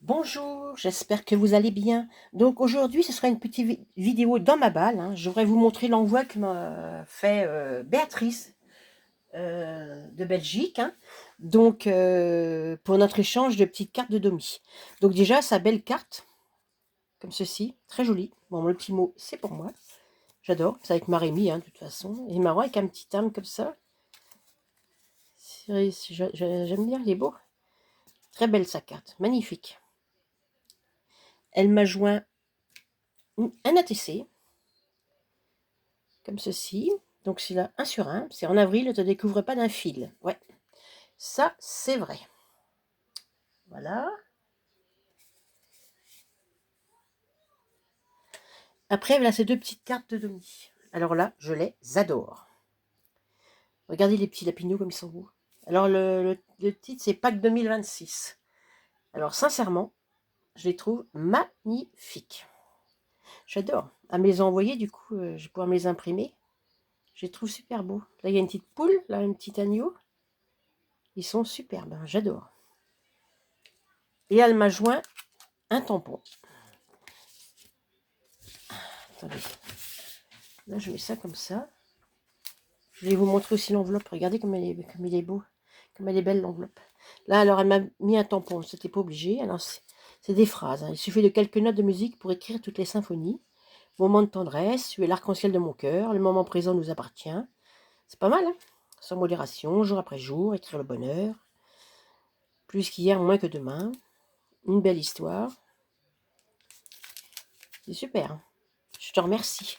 Bonjour, j'espère que vous allez bien. Donc aujourd'hui, ce sera une petite vidéo dans ma balle, hein. Je voudrais vous montrer l'envoi que m'a fait Béatrice de Belgique, hein. Donc pour notre échange de petites cartes de Domi. Donc déjà, sa belle carte, comme ceci, très jolie. Bon, le petit mot, c'est pour moi. J'adore, c'est avec Marémi, hein, de toute façon. Il est marrant avec un petit âme comme ça. J'aime bien, il est beau. Très belle sa carte, magnifique. Elle m'a joint un ATC. Comme ceci. Donc c'est là 1 sur 1. C'est en avril, ne te découvre pas d'un fil. Ouais, ça c'est vrai. Voilà. Après, voilà ces deux petites cartes de Domi. Alors là, je les adore. Regardez les petits lapinous comme ils sont beaux. Alors le titre, c'est Pâques 2026. Alors sincèrement, je les trouve magnifiques. J'adore. À me les envoyer, du coup, je vais pouvoir me les imprimer. Je les trouve super beaux. Là, il y a une petite poule, là, un petit agneau. Ils sont superbes, hein, j'adore. Et elle m'a joint un tampon. Attendez. Là, je mets ça comme ça. Je vais vous montrer aussi l'enveloppe. Regardez comme il est beau. Comme elle est belle, l'enveloppe. Là, alors, elle m'a mis un tampon. C'était pas obligé. Alors, c'est des phrases, hein. Il suffit de quelques notes de musique pour écrire toutes les symphonies. Moment de tendresse, tu es l'arc-en-ciel de mon cœur. Le moment présent nous appartient. C'est pas mal, hein. Sans modération, jour après jour, écrire le bonheur. Plus qu'hier, moins que demain. Une belle histoire. C'est super, hein. Je te remercie.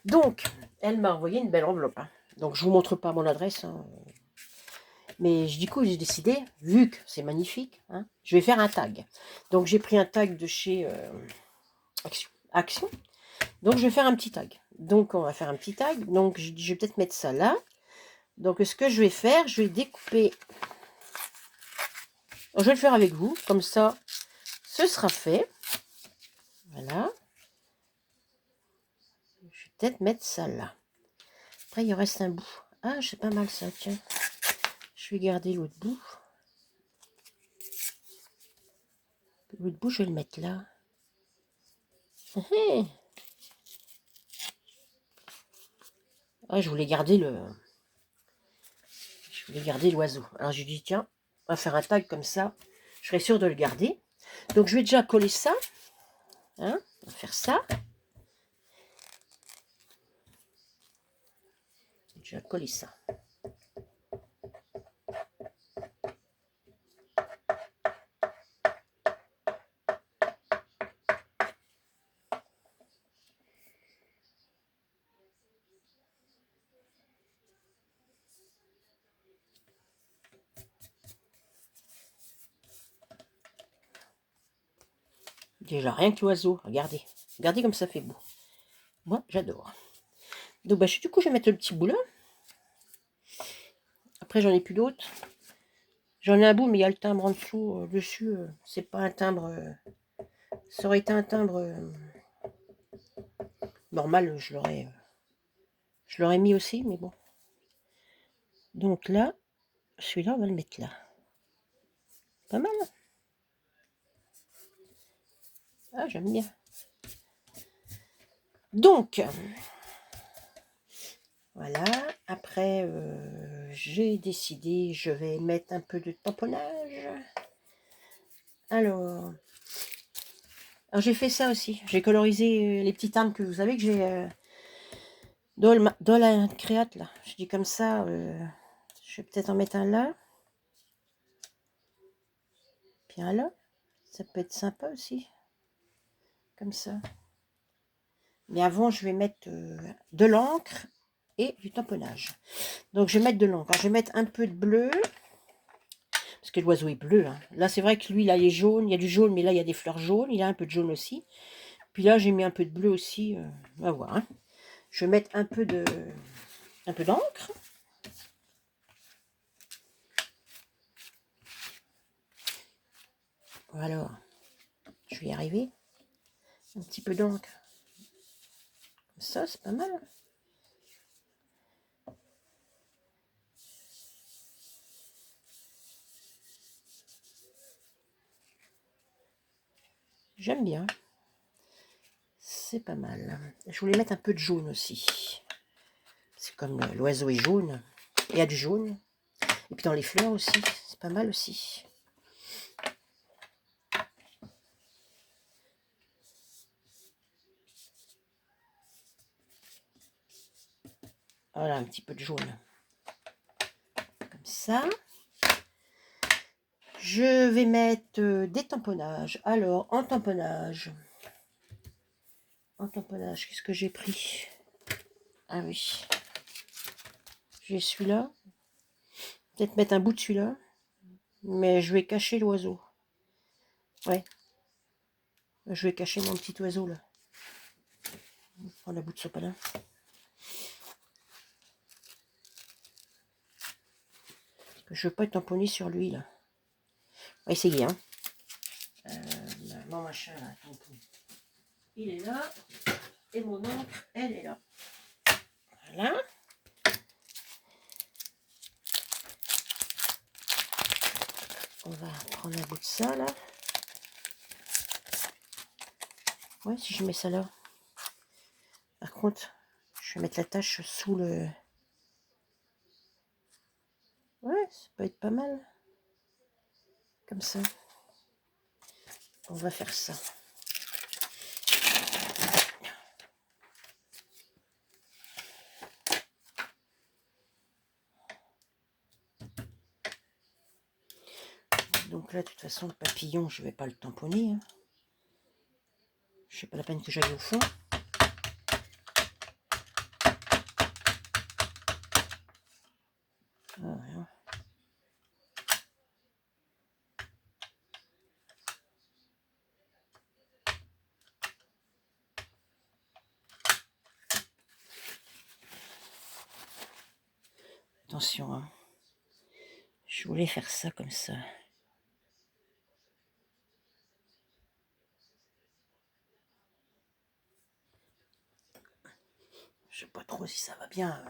Donc, elle m'a envoyé une belle enveloppe, hein. Donc, je vous montre pas mon adresse, hein. Mais du coup, j'ai décidé, vu que c'est magnifique, hein, je vais faire un tag. Donc, j'ai pris un tag de chez Action. Donc, je vais faire un petit tag. Donc, on va faire un petit tag. Donc, je vais peut-être mettre ça là. Donc, ce que je vais faire, je vais découper. Je vais le faire avec vous. Comme ça, ce sera fait. Voilà. Je vais peut-être mettre ça là. Après, il reste un bout. Ah, c'est pas mal ça, tiens. Je vais garder l'autre bout. L'autre bout, je vais le mettre là. Ah, je voulais garder l'oiseau. Alors, je dis, tiens, on va faire un tag comme ça. Je serai sûre de le garder. Donc, je vais déjà coller ça. Hein, on va faire ça. Je vais coller ça. Déjà, rien que l'oiseau, regardez. Regardez comme ça fait beau. Moi, j'adore. Donc, bah, du coup, je vais mettre le petit bout là. Après, j'en ai plus d'autres. J'en ai un bout, mais il y a le timbre en dessous, dessus. C'est pas un timbre. Ça aurait été un timbre normal, je l'aurais mis aussi, mais bon. Donc là, celui-là, on va le mettre là. Pas mal, hein. Ah, j'aime bien. Donc, voilà. Après, j'ai décidé, je vais mettre un peu de tamponnage. Alors j'ai fait ça aussi. J'ai colorisé les petites armes que vous savez que j'ai Doll Créate là. Je dis comme ça. Je vais peut-être en mettre un là. Puis un là. Ça peut être sympa aussi. Comme ça. Mais avant, je vais mettre de l'encre et du tamponnage. Donc, je vais mettre de l'encre. Je vais mettre un peu de bleu. Parce que l'oiseau est bleu, hein. Là, c'est vrai que lui, là, il est jaune. Il y a du jaune, mais là, il y a des fleurs jaunes. Il a un peu de jaune aussi. Puis là, j'ai mis un peu de bleu aussi. On va voir, hein. Je vais mettre un peu d'encre. Alors, je vais y arriver. Un petit peu d'encre. Ça, c'est pas mal. J'aime bien. C'est pas mal. Je voulais mettre un peu de jaune aussi. C'est comme l'oiseau est jaune. Il y a du jaune. Et puis dans les fleurs aussi. C'est pas mal aussi. Voilà, un petit peu de jaune. Comme ça. Je vais mettre des tamponnages. Alors, en tamponnage, qu'est-ce que j'ai pris? Ah oui. J'ai celui-là. Peut-être mettre un bout de celui-là. Mais je vais cacher l'oiseau. Ouais. Je vais cacher mon petit oiseau là. On va prendre la bout de sopalin. Je ne veux pas être tamponné sur lui là. On va essayer, hein. Mon machin là, tampon. Il est là. Et mon oncle, elle est là. Voilà. On va prendre un bout de ça là. Ouais, si je mets ça là. Par contre, je vais mettre la tâche sous le... Ouais, ça peut être pas mal. Comme ça. On va faire ça. Donc là, de toute façon, le papillon, je vais pas le tamponner. Hein. Je sais pas la peine que j'aille au fond. Voilà. Attention, hein. Je voulais faire ça comme ça. Je sais pas trop si ça va bien.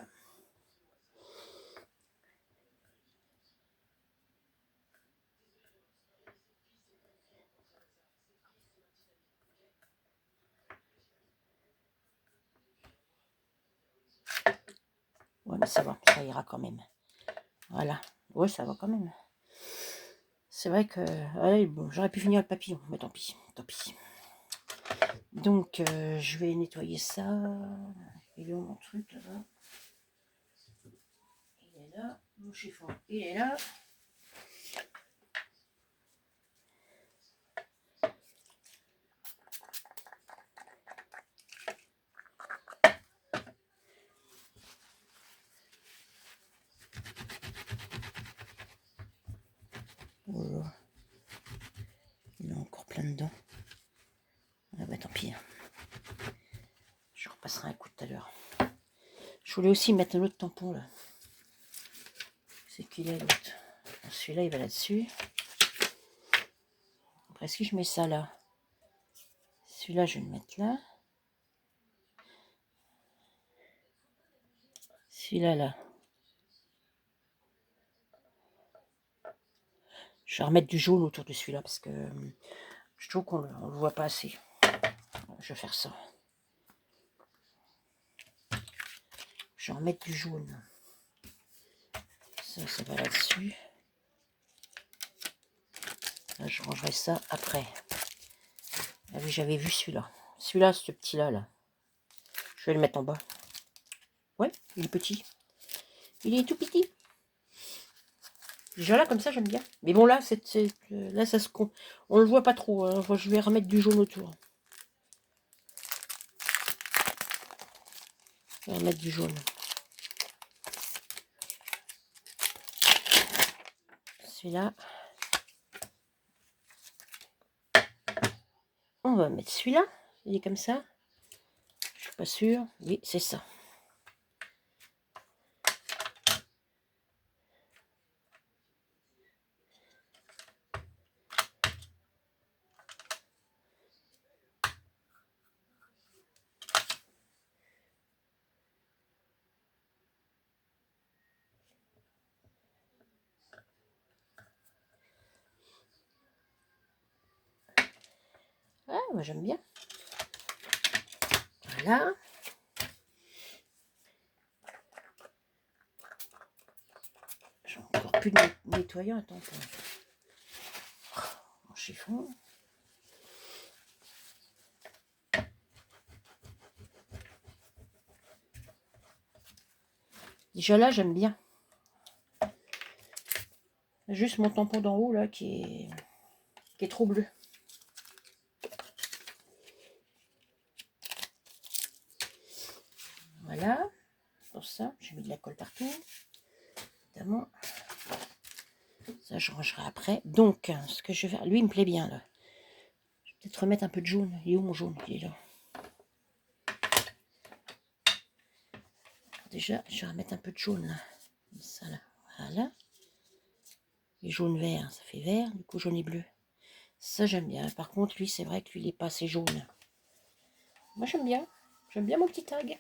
Ouais, mais ça va, ça ira quand même. Voilà. Ouais, ça va quand même. C'est vrai que allez, bon, j'aurais pu finir le papillon, mais tant pis, tant pis. Donc, je vais nettoyer ça. Il est où mon truc là-bas? Il est là. Mon chiffon, il est là. Oh là. Il y en a encore plein dedans. Ah bah tant pis. Je repasserai un coup tout à l'heure. Je voulais aussi mettre un autre tampon là. C'est qu'il est l'autre. Celui-là il va là-dessus. Après si je mets ça là. Celui-là je vais le mettre là. Celui-là là. Je vais remettre du jaune autour de celui-là parce que je trouve qu'on ne le voit pas assez. Je vais faire ça. Je vais remettre du jaune. Ça va là-dessus. Là, je rangerai ça après. Ah oui, j'avais vu celui-là. Celui-là, ce petit-là, là. Je vais le mettre en bas. Ouais, il est petit. Il est tout petit. Déjà là, comme ça, j'aime bien. Mais bon, là, là ça se on le voit pas trop. Hein. Je vais remettre du jaune autour. Je vais remettre du jaune. Celui-là. On va mettre celui-là. Il est comme ça. Je suis pas sûre. Oui, c'est ça. Ah, moi j'aime bien. Voilà. J'ai encore plus de nettoyant. Attends. Mon chiffon. Déjà là, j'aime bien. Juste mon tampon d'en haut là qui est trop bleu. Voilà. Pour ça, j'ai mis de la colle partout. Évidemment. Ça, je rangerai après. Donc, ce que je vais faire... Lui, il me plaît bien, là. Je vais peut-être remettre un peu de jaune. Il est où mon jaune? Il est là. Alors déjà, je vais remettre un peu de jaune, là. Comme ça, là. Voilà. Et jaune-vert, ça fait vert. Du coup, jaune et bleu. Ça, j'aime bien. Par contre, lui, c'est vrai que lui, il n'est pas assez jaune. Moi, j'aime bien. J'aime bien mon petit tag.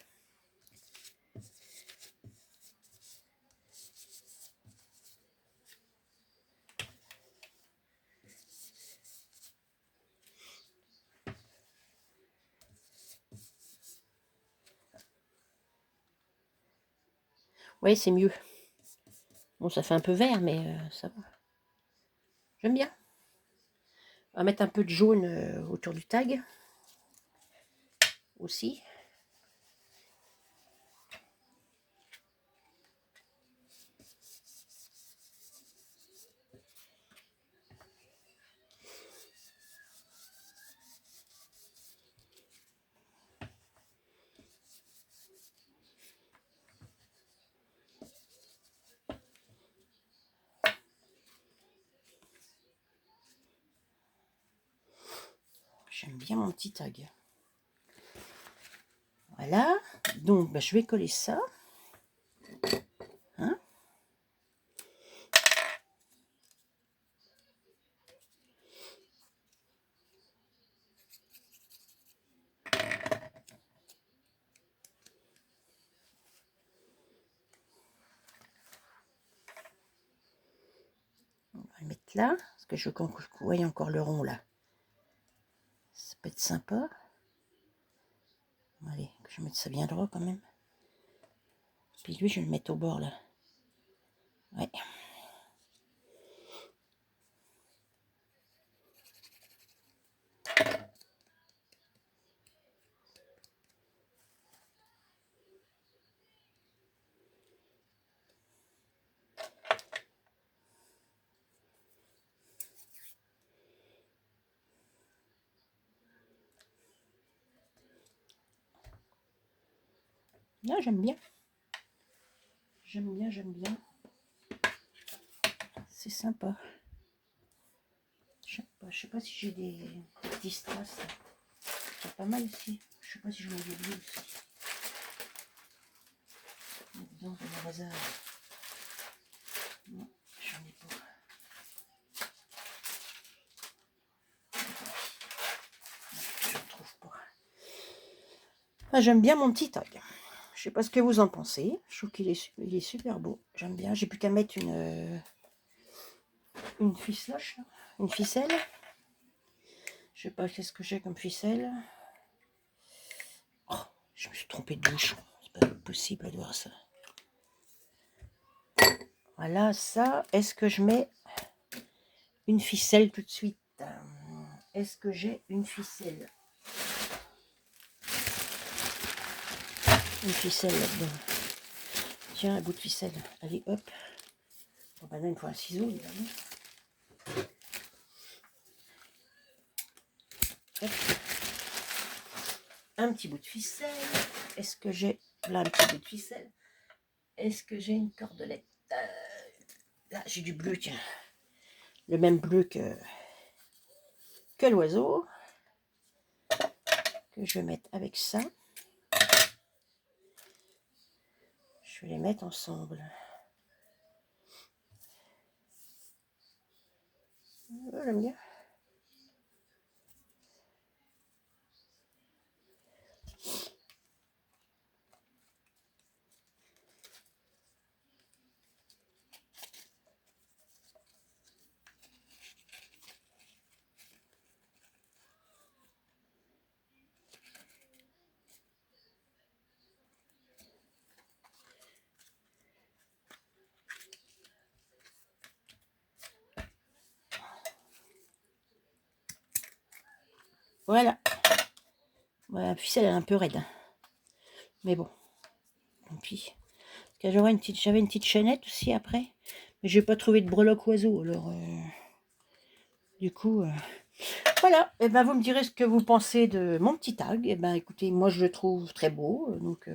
Oui, c'est mieux. Bon, ça fait un peu vert, mais ça va. J'aime bien. On va mettre un peu de jaune autour du tag. Aussi. J'aime bien mon petit tag. Voilà. Donc, bah, je vais coller ça. Hein? On va le mettre là. Parce que je veux qu'on voie encore le rond là. Ça peut être sympa. Allez, que je mette ça bien droit quand même. Puis lui, je vais le mettre au bord là. Ouais. Là, j'aime bien. J'aime bien, j'aime bien. C'est sympa. Je sais pas si j'ai des petits strass. C'est pas mal ici. Je sais pas si je mets des bleus aussi. Dedans, le hasard. Non, j'en ai pas. Je ne trouve pas. Ah, j'aime bien mon petit tag. Je sais pas ce que vous en pensez. Je trouve qu'il est super beau. J'aime bien. J'ai plus qu'à mettre une ficeloche, là. Une ficelle. Je sais pas qu'est-ce que j'ai comme ficelle. Oh, je me suis trompée de bouche. C'est pas possible de voir ça. Voilà, ça. Est-ce que je mets une ficelle tout de suite? Est-ce que j'ai une ficelle? Une ficelle là-dedans. Tiens, un bout de ficelle. Allez, hop. Bon, ben là, il me faut un ciseau, évidemment. Hop. Un petit bout de ficelle. Est-ce que j'ai là un petit bout de ficelle? Est-ce que j'ai une cordelette? Là, j'ai du bleu, tiens. Le même bleu que l'oiseau. Que je vais mettre avec ça. Je vais les mettre ensemble. J'aime bien. Voilà. Voilà, la ficelle elle est un peu raide. Mais bon, tant pis. J'avais une petite chaînette aussi après. Mais j'ai pas trouvé de breloque oiseau. Alors, du coup, voilà. Et ben, vous me direz ce que vous pensez de mon petit tag. Et ben, écoutez, moi je le trouve très beau. Donc,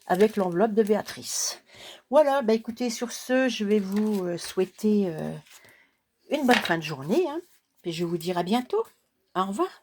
avec l'enveloppe de Béatrice. Voilà. Ben, écoutez, sur ce, je vais vous souhaiter une bonne fin de journée. Hein, et je vous dis à bientôt. Au revoir.